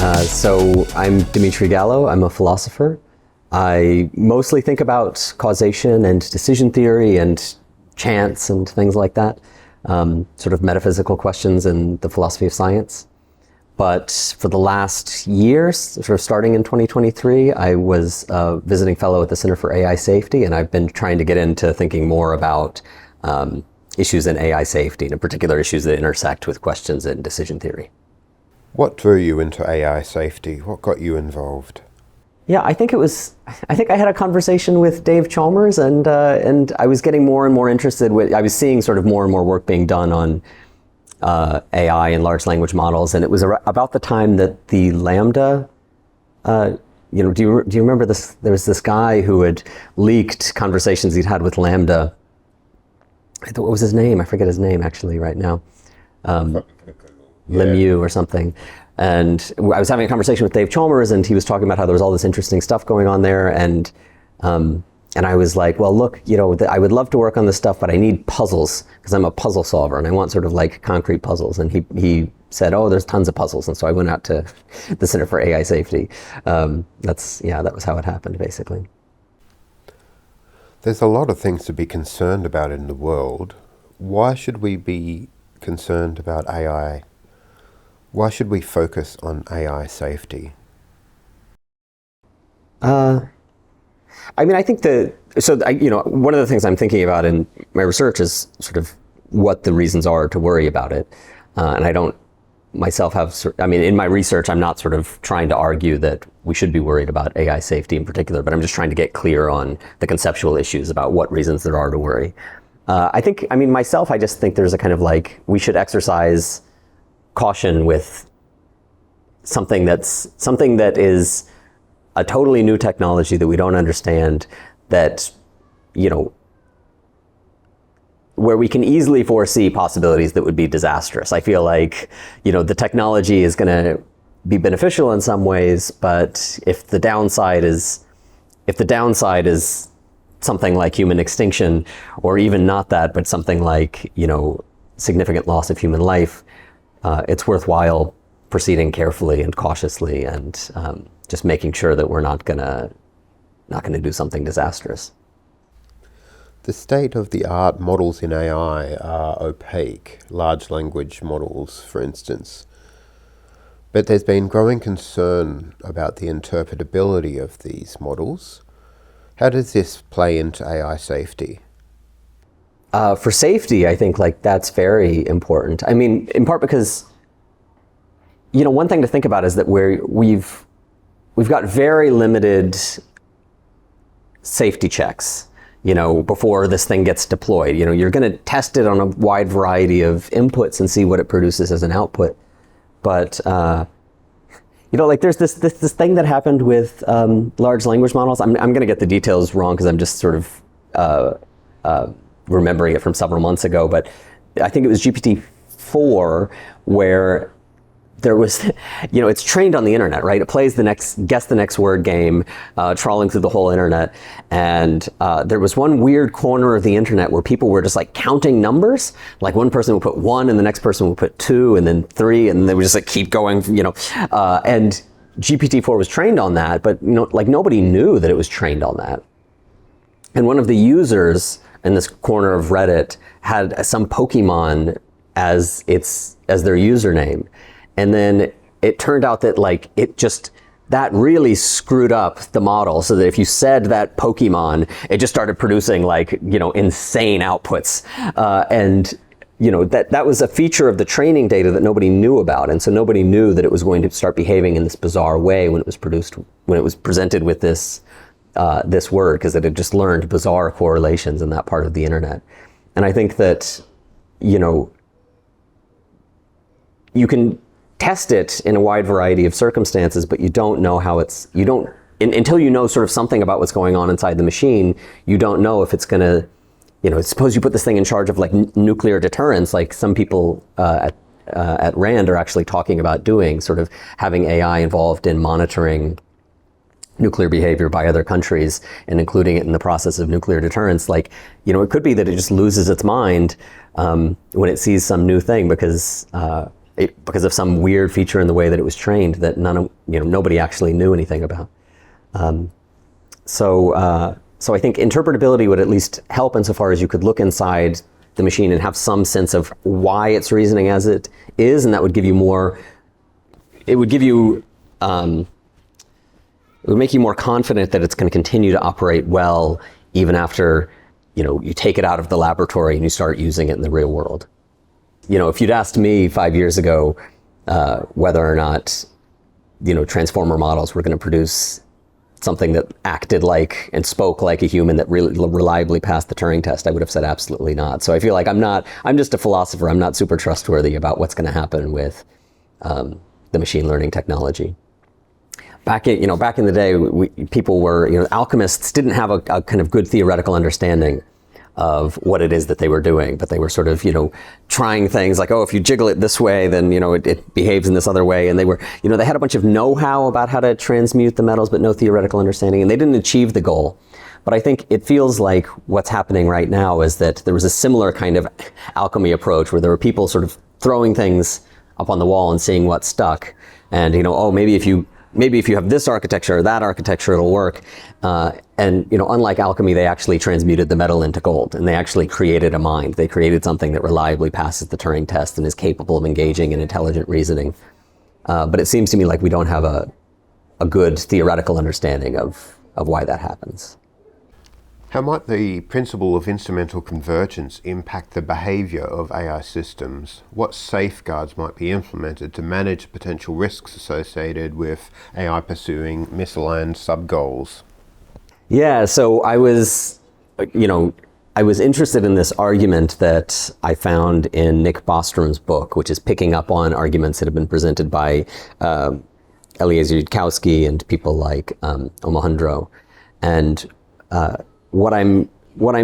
So I'm Dmitri Gallow. I'm a philosopher. I mostly think about causation and decision theory and chance and things like that, sort of metaphysical questions in the philosophy of science. But for the last year, sort of starting in 2023, I was a visiting fellow at the Center for AI Safety, and I've been trying to get into thinking more about issues in AI safety, and in particular issues that intersect with questions in decision theory. What drew you into AI safety? What got you involved? Yeah, I think I had a conversation with Dave Chalmers, and I was getting more and more interested I was seeing sort of more and more work being done on AI and large language models, and it was about the time that the Lambda, do you remember this? There was this guy who had leaked conversations he'd had with Lambda. What was his name? I forget his name actually right now. Lemieux or something. And I was having a conversation with Dave Chalmers, and he was talking about how there was all this interesting stuff going on there. And I was like, well, look, I would love to work on this stuff, but I need puzzles because I'm a puzzle solver and I want sort of like concrete puzzles. And he said, oh, there's tons of puzzles. And so I went out to the Center for AI Safety. That was how it happened, basically. There's a lot of things to be concerned about in the world. Why should we be concerned about AI? Why should we focus on AI safety? I think one of the things I'm thinking about in my research is sort of what the reasons are to worry about it. And I don't myself in my research, I'm not sort of trying to argue that we should be worried about AI safety in particular, but I'm just trying to get clear on the conceptual issues about what reasons there are to worry. I just think there's a kind of like, we should exercise caution with something that is a totally new technology that we don't understand, that, where we can easily foresee possibilities that would be disastrous. I feel like, the technology is going to be beneficial in some ways, but if the downside is something like human extinction, or even not that, but something like, significant loss of human life, it's worthwhile proceeding carefully and cautiously and just making sure that we're not gonna do something disastrous. The state-of-the-art models in AI are opaque, large language models, for instance. But there's been growing concern about the interpretability of these models. How does this play into AI safety? For safety, I think that's very important. In part because, one thing to think about is that we've got very limited safety checks, before this thing gets deployed. You're going to test it on a wide variety of inputs and see what it produces as an output. But, there's this thing that happened with large language models. I'm going to get the details wrong because I'm just sort of remembering it from several months ago, but I think it was GPT-4 where there was, it's trained on the internet, right? It plays guess the next word game, trawling through the whole internet. And there was one weird corner of the internet where people were just counting numbers. Like one person would put 1 and the next person would put 2 and then 3, and they would just keep going, and GPT-4 was trained on that, but nobody knew that it was trained on that. And one of the users in this corner of Reddit had some Pokemon as their username. And then it turned out that that really screwed up the model, so that if you said that Pokemon, it just started producing insane outputs. That was a feature of the training data that nobody knew about. And so nobody knew that it was going to start behaving in this bizarre way when it was presented with this word, because it had just learned bizarre correlations in that part of the internet. And I think that, you can test it in a wide variety of circumstances, but you don't know until you know sort of something about what's going on inside the machine, you don't know if it's gonna, suppose you put this thing in charge of nuclear deterrence, like some people at RAND are actually talking about doing, sort of having AI involved in monitoring nuclear behavior by other countries and including it in the process of nuclear deterrence. It could be that it just loses its mind when it sees some new thing, because because of some weird feature in the way that it was trained that nobody actually knew anything about. So I think interpretability would at least help insofar as you could look inside the machine and have some sense of why it's reasoning as it is, and that would give you more. It would give you. It would make you more confident that it's going to continue to operate well even after, you take it out of the laboratory and you start using it in the real world. If you'd asked me 5 years ago whether or not, transformer models were going to produce something that acted like and spoke like a human that really reliably passed the Turing test, I would have said absolutely not. So I feel like I'm just a philosopher. I'm not super trustworthy about what's going to happen with the machine learning technology. Back in the day, people were, alchemists didn't have a kind of good theoretical understanding of what it is that they were doing, but they were sort of, trying things like, oh, if you jiggle it this way, then, it behaves in this other way. And they were, they had a bunch of know-how about how to transmute the metals, but no theoretical understanding, and they didn't achieve the goal. But I think it feels like what's happening right now is that there was a similar kind of alchemy approach where there were people sort of throwing things up on the wall and seeing what stuck. And, maybe if you have this architecture or that architecture, it'll work. And unlike alchemy, they actually transmuted the metal into gold, and they actually created a mind. They created something that reliably passes the Turing test and is capable of engaging in intelligent reasoning. But it seems to me like we don't have a good theoretical understanding of why that happens. How might the principle of instrumental convergence impact the behaviour of AI systems? What safeguards might be implemented to manage potential risks associated with AI pursuing misaligned sub-goals? Yeah, so I was interested in this argument that I found in Nick Bostrom's book, which is picking up on arguments that have been presented by Eliezer Yudkowsky and people like Omohundro. And what I'm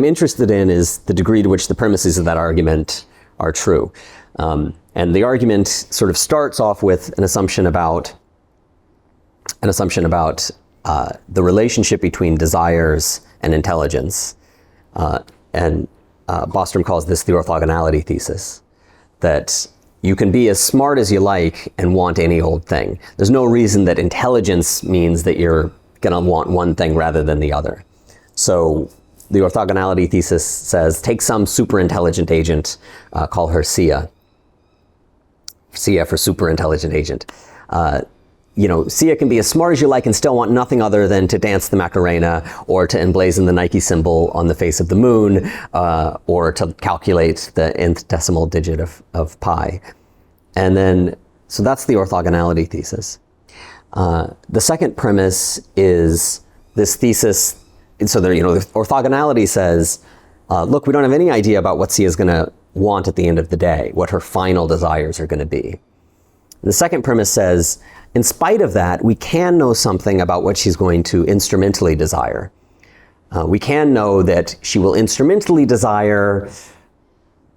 interested in is the degree to which the premises of that argument are true. And the argument sort of starts off with an assumption about the relationship between desires and intelligence. And Bostrom calls this the orthogonality thesis, that you can be as smart as you like and want any old thing. There's no reason that intelligence means that you're going to want one thing rather than the other. So the orthogonality thesis says, take some super intelligent agent, call her Sia. Sia for super intelligent agent. Sia can be as smart as you like and still want nothing other than to dance the Macarena or to emblazon the Nike symbol on the face of the moon or to calculate the nth decimal digit of pi. And then, so that's the orthogonality thesis. The second premise is this thesis. And so the orthogonality says, look, we don't have any idea about what Sia is going to want at the end of the day, what her final desires are going to be. And the second premise says, in spite of that, we can know something about what she's going to instrumentally desire. We can know that she will instrumentally desire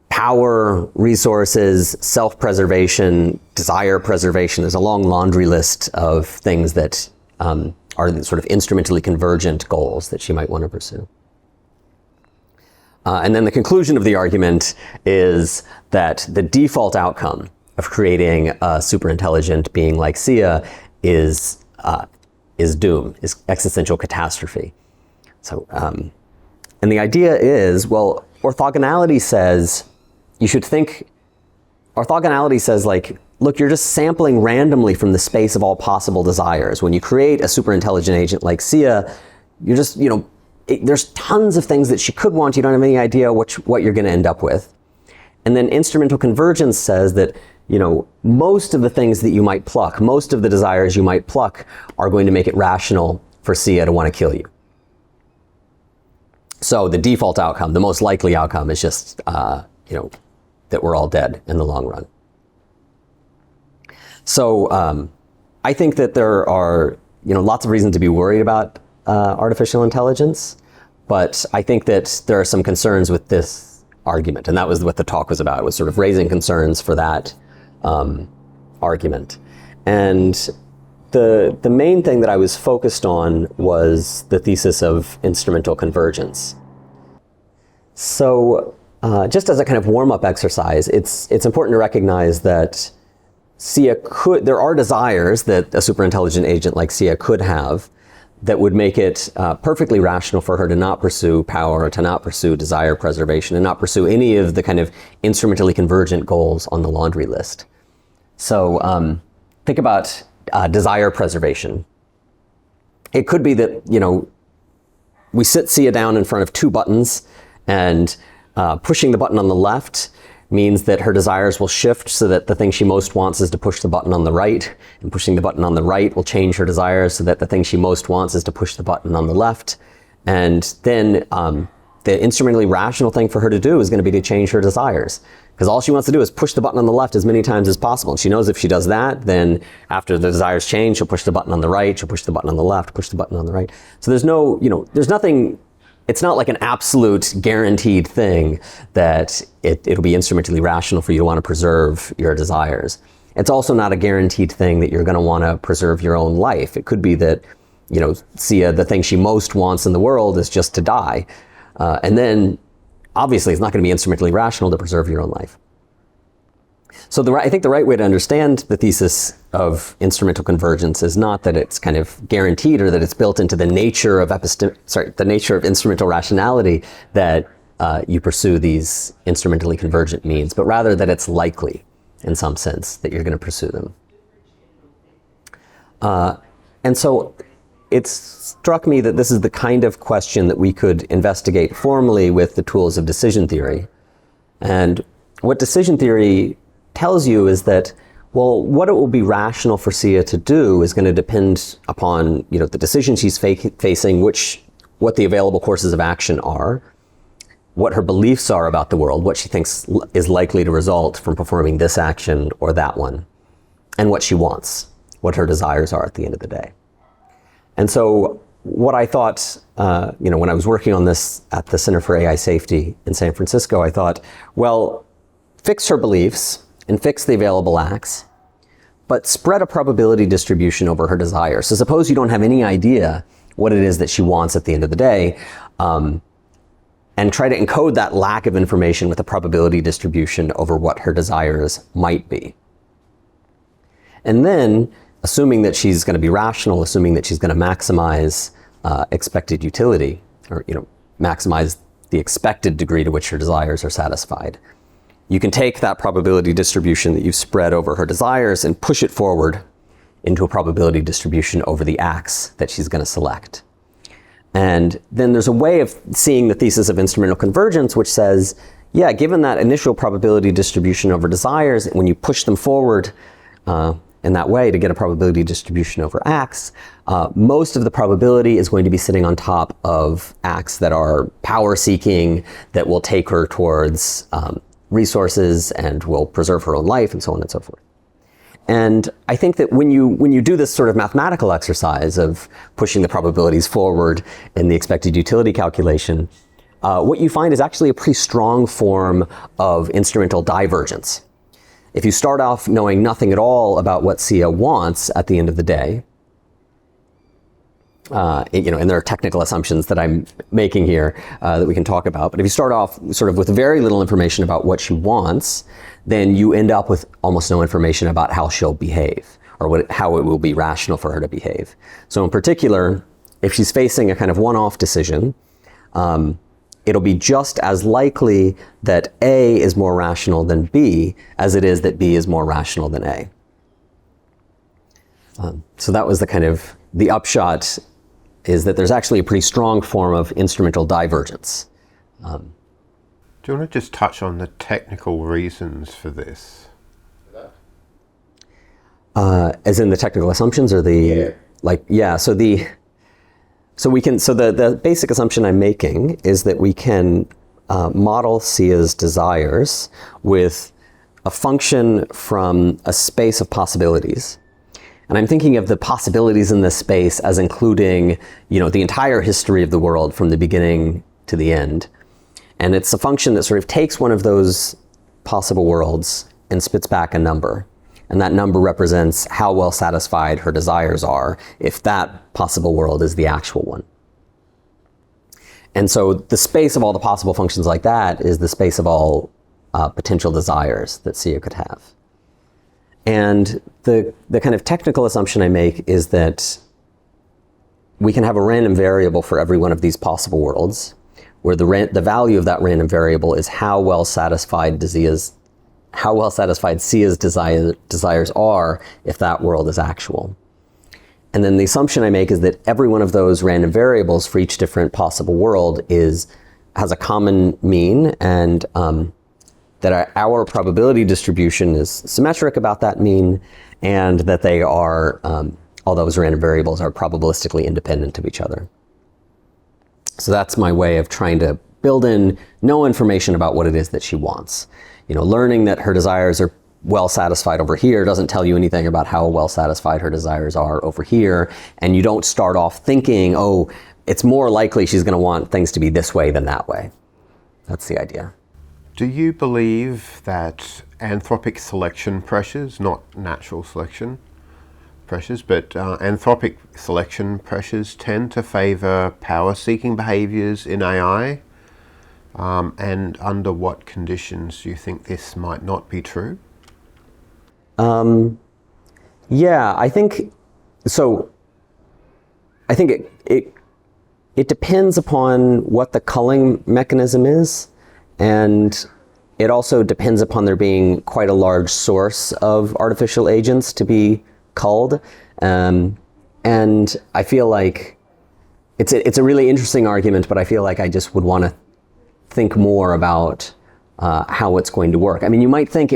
power, resources, self-preservation, desire preservation. There's a long laundry list of things that are the sort of instrumentally convergent goals that she might want to pursue. And then the conclusion of the argument is that the default outcome of creating a superintelligent being like Sia is doom, is existential catastrophe. So, and the idea is, well, orthogonality says like, look, you're just sampling randomly from the space of all possible desires. When you create a superintelligent agent like Sia, you're just, there's tons of things that she could want. You don't have any idea what you're going to end up with. And then instrumental convergence says that, most of the things that you might pluck, most of the desires you might pluck are going to make it rational for Sia to want to kill you. So the default outcome, the most likely outcome is just, that we're all dead in the long run. So I think that there are, lots of reasons to be worried about artificial intelligence, but I think that there are some concerns with this argument, and that was what the talk was about. It was sort of raising concerns for that argument. And the main thing that I was focused on was the thesis of instrumental convergence. So just as a kind of warm-up exercise, it's important to recognize that there are desires that a superintelligent agent like Sia could have that would make it perfectly rational for her to not pursue power, to not pursue desire preservation, and not pursue any of the kind of instrumentally convergent goals on the laundry list. So think about desire preservation. It could be that, we sit Sia down in front of two buttons, and pushing the button on the left means that her desires will shift so that the thing she most wants is to push the button on the right, and pushing the button on the right will change her desires so that the thing she most wants is to push the button on the left. And then the instrumentally rational thing for her to do is going to be to change her desires, because all she wants to do is push the button on the left as many times as possible. And she knows if she does that, then after the desires change, she'll push the button on the right, she'll push the button on the left, push the button on the right. So there's no, there's nothing. It's not like an absolute guaranteed thing that it'll be instrumentally rational for you to want to preserve your desires. It's also not a guaranteed thing that you're going to want to preserve your own life. It could be that, Sia, the thing she most wants in the world is just to die. And then, obviously, it's not going to be instrumentally rational to preserve your own life. So I think the right way to understand the thesis of instrumental convergence is not that it's kind of guaranteed or that it's built into the nature of the nature of instrumental rationality that you pursue these instrumentally convergent means, but rather that it's likely, in some sense, that you're going to pursue them. And so it struck me that this is the kind of question that we could investigate formally with the tools of decision theory. And what decision theory tells you is that, well, what it will be rational for Sia to do is going to depend upon, the decision she's facing, what the available courses of action are, what her beliefs are about the world, what she thinks is likely to result from performing this action or that one, and what she wants, what her desires are at the end of the day. And so what I thought, when I was working on this at the Center for AI Safety in San Francisco, I thought, well, fix her beliefs and fix the available acts, but spread a probability distribution over her desires. So suppose you don't have any idea what it is that she wants at the end of the day, and try to encode that lack of information with a probability distribution over what her desires might be. And then, assuming that she's going to be rational, assuming that she's going to maximize expected utility, or maximize the expected degree to which her desires are satisfied, you can take that probability distribution that you've spread over her desires and push it forward into a probability distribution over the acts that she's going to select. And then there's a way of seeing the thesis of instrumental convergence, which says, yeah, given that initial probability distribution over desires, when you push them forward in that way to get a probability distribution over acts, most of the probability is going to be sitting on top of acts that are power-seeking, that will take her towards resources and will preserve her own life, and so on and so forth. And I think that when you do this sort of mathematical exercise of pushing the probabilities forward in the expected utility calculation, what you find is actually a pretty strong form of instrumental divergence. If you start off knowing nothing at all about what Sia wants at the end of the day, and there are technical assumptions that I'm making here that we can talk about. But if you start off sort of with very little information about what she wants, then you end up with almost no information about how she'll behave, or how it will be rational for her to behave. So in particular, if she's facing a kind of one-off decision, it'll be just as likely that A is more rational than B as it is that B is more rational than A. So that was the upshot, is that there's actually a pretty strong form of instrumental divergence. Do you want to just touch on the technical reasons for this? As in the technical assumptions, or the the basic assumption I'm making is that we can model Sia's desires with a function from a space of possibilities. And I'm thinking of the possibilities in this space as including, the entire history of the world from the beginning to the end. And it's a function that sort of takes one of those possible worlds and spits back a number. And that number represents how well satisfied her desires are if that possible world is the actual one. And so the space of all the possible functions like that is the space of all potential desires that Sia could have. And the kind of technical assumption I make is that we can have a random variable for every one of these possible worlds, where the value of that random variable is how well satisfied Sia's desires are if that world is actual. And then the assumption I make is that every one of those random variables for each different possible world has a common mean, and that our probability distribution is symmetric about that mean, and that they are, all those random variables are probabilistically independent of each other. So that's my way of trying to build in no information about what it is that she wants. Learning that her desires are well satisfied over here doesn't tell you anything about how well satisfied her desires are over here, and you don't start off thinking, oh, it's more likely she's going to want things to be this way than that way. That's the idea. Do you believe that anthropic selection pressures, not natural selection pressures, but anthropic selection pressures tend to favor power-seeking behaviors in AI? And under what conditions do you think this might not be true? Yeah, I think so. I think it depends upon what the culling mechanism is, and it also depends upon there being quite a large source of artificial agents to be culled. And I feel like it's a really interesting argument, but I feel like I just would want to think more about how it's going to work. I mean, you might think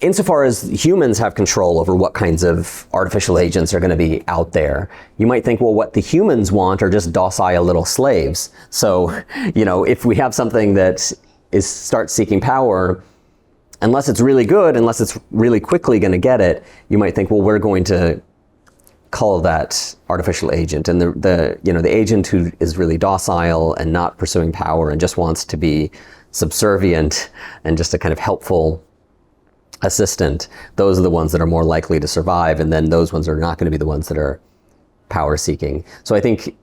insofar as humans have control over what kinds of artificial agents are going to be out there, you might think, well, what the humans want are just docile little slaves. So, if we have something that starts seeking power, unless it's really good, unless it's really quickly going to get it, you might think, well, we're going to cull that artificial agent. And the agent who is really docile and not pursuing power and just wants to be subservient and just a kind of helpful assistant, those are the ones that are more likely to survive, and then those ones are not going to be the ones that are power seeking. So I think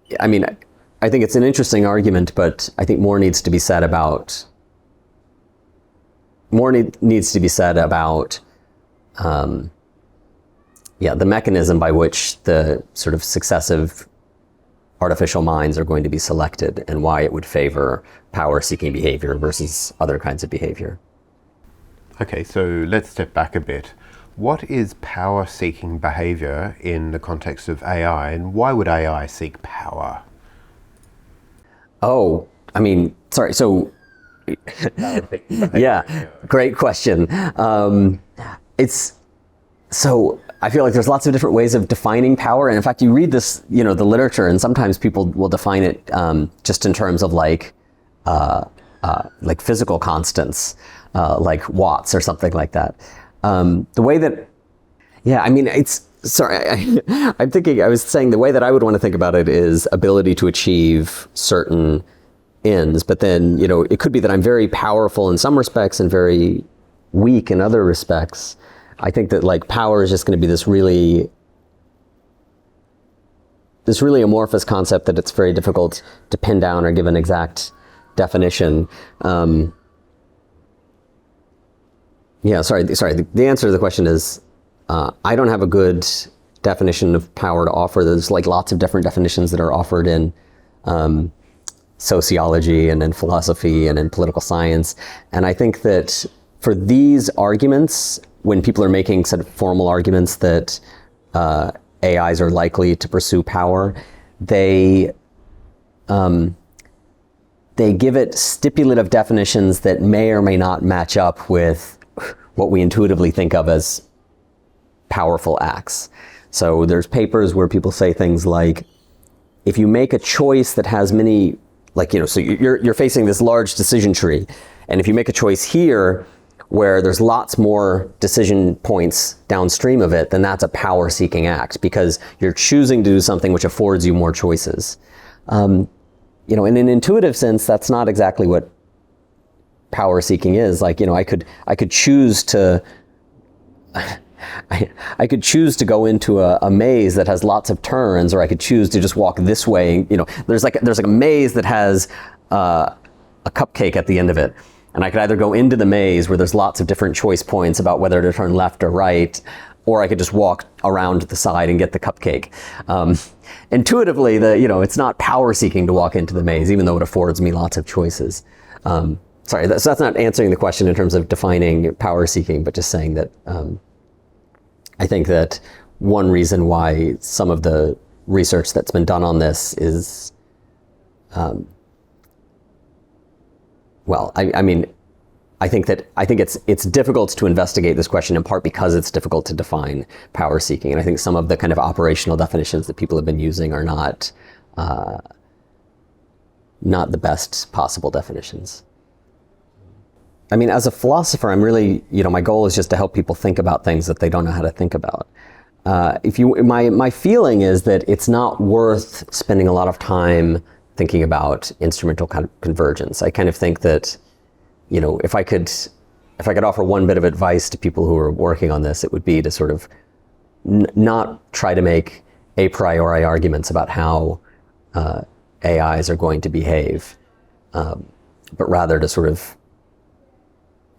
it's an interesting argument, but I think more needs to be said about the mechanism by which the sort of successive artificial minds are going to be selected, and why it would favor power seeking behavior versus other kinds of behavior. Okay, so let's step back a bit. What is power-seeking behavior in the context of AI, and why would AI seek power? Oh, sorry. So, yeah, great question. I feel like there's lots of different ways of defining power, and in fact, you read this, the literature, and sometimes people will define it just in terms of like physical constants. Like watts or something like that. I was saying the way that I would want to think about it is ability to achieve certain ends, but then, it could be that I'm very powerful in some respects and very weak in other respects. I think that power is just going to be this really amorphous concept that it's very difficult to pin down or give an exact definition. The answer to the question is, I don't have a good definition of power to offer. There's lots of different definitions that are offered in sociology and in philosophy and in political science. And I think that for these arguments, when people are making sort of formal arguments that AIs are likely to pursue power, they give it stipulative definitions that may or may not match up with what we intuitively think of as powerful acts. So there's papers where people say things like, if you make a choice that has many, so you're facing this large decision tree, and if you make a choice here where there's lots more decision points downstream of it, then that's a power-seeking act, because you're choosing to do something which affords you more choices. In an intuitive sense, that's not exactly what power seeking is. I could choose to I could choose to go into a maze that has lots of turns, or I could choose to just walk this way. There's like a maze that has a cupcake at the end of it, And I could either go into the maze where there's lots of different choice points about whether to turn left or right, or I could just walk around the side and get the cupcake. Intuitively, it's not power seeking to walk into the maze, even though it affords me lots of choices. Sorry, that's not answering the question in terms of defining power seeking, but just saying that I think that one reason why some of the research that's been done on this is, I think it's difficult to investigate this question in part because it's difficult to define power seeking. And I think some of the kind of operational definitions that people have been using are not the best possible definitions. I mean, as a philosopher, I'm really, my goal is just to help people think about things that they don't know how to think about. My feeling is that it's not worth spending a lot of time thinking about instrumental convergence. I kind of think that, if I could offer one bit of advice to people who are working on this, it would be to sort of not try to make a priori arguments about how AIs are going to behave, but rather to sort of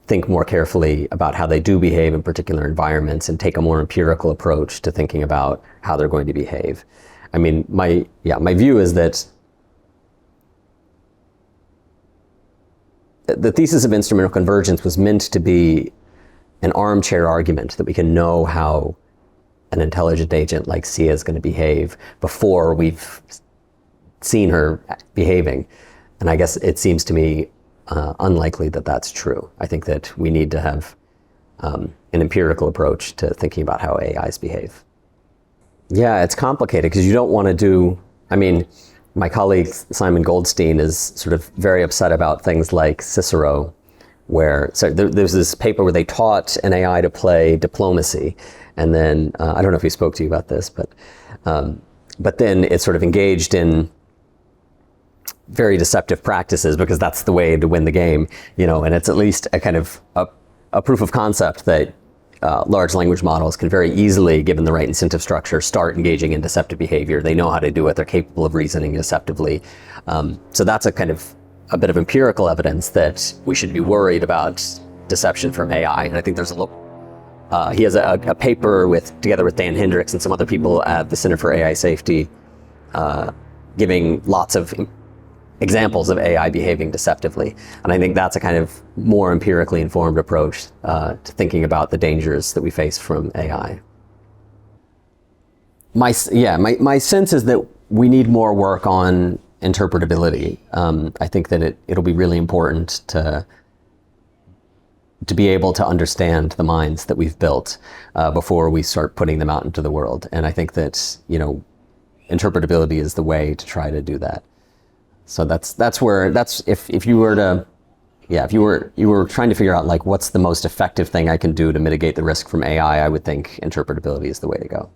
think more carefully about how they do behave in particular environments and take a more empirical approach to thinking about how they're going to behave. I mean, my view is that the thesis of instrumental convergence was meant to be an armchair argument that we can know how an intelligent agent like Sia is going to behave before we've seen her behaving. And I guess it seems to me unlikely that that's true. I think that we need to have an empirical approach to thinking about how AIs behave. Yeah, it's complicated because you don't want to do, my colleague Simon Goldstein is sort of very upset about things like Cicero, where there's this paper where they taught an AI to play diplomacy. And then, I don't know if he spoke to you about this, but then it sort of engaged in very deceptive practices because that's the way to win the game, and it's at least a kind of a proof of concept that large language models can very easily, given the right incentive structure, start engaging in deceptive behavior. They know how to do it. They're capable of reasoning deceptively. So that's a kind of a bit of empirical evidence that we should be worried about deception from AI. And I think there's he has a paper together with Dan Hendricks and some other people at the Center for AI Safety, giving lots of examples of AI behaving deceptively. And I think that's a kind of more empirically informed approach to thinking about the dangers that we face from AI. My sense is that we need more work on interpretability. I think that it'll be really important to be able to understand the minds that we've built before we start putting them out into the world. And I think that, interpretability is the way to try to do that. So if you were trying to figure out like what's the most effective thing I can do to mitigate the risk from AI, I would think interpretability is the way to go.